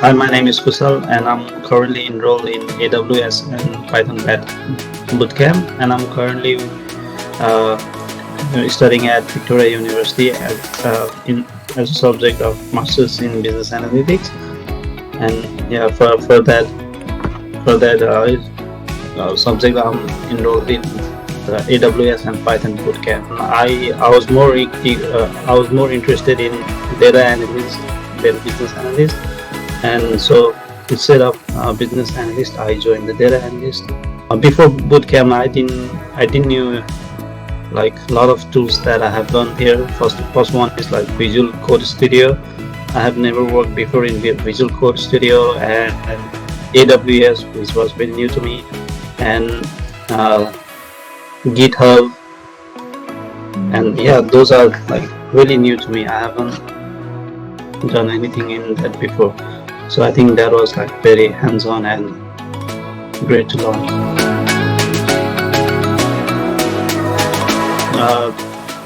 Hi, my name is Kushal, and I'm currently enrolled in AWS and Python Bootcamp, and I'm currently uh, studying at Victoria University as a subject of Masters in Business Analytics. And yeah, for that subject, I'm enrolled in the AWS and Python Bootcamp. I was more interested in data analyst than business analyst. And so instead of business analyst, I joined the data analyst. Before bootcamp, I didn't knew like a lot of tools that I have done here. First one is like Visual Code Studio. I have never worked before in Visual Code Studio, and AWS, which was very new to me, and GitHub, and yeah, those are like really new to me. I haven't done anything in that before. So I think that was like very hands-on and great to learn.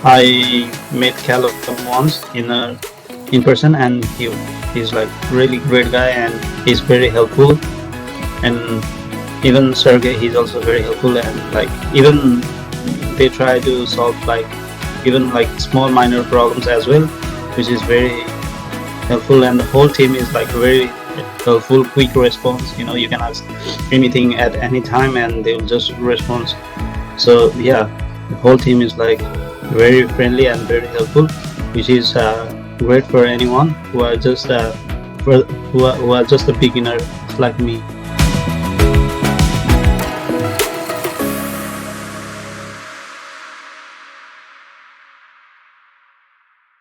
I met Callum once in person, and he's like really great guy, and he's very helpful. And even Sergei, he's also very helpful, and like even they try to solve like even like small minor problems as well, which is very helpful. And the whole team is like very helpful, quick response. You can ask anything at any time and they'll just respond. So yeah, the whole team is like very friendly and very helpful, which is great for anyone who are just who are just a beginner like me.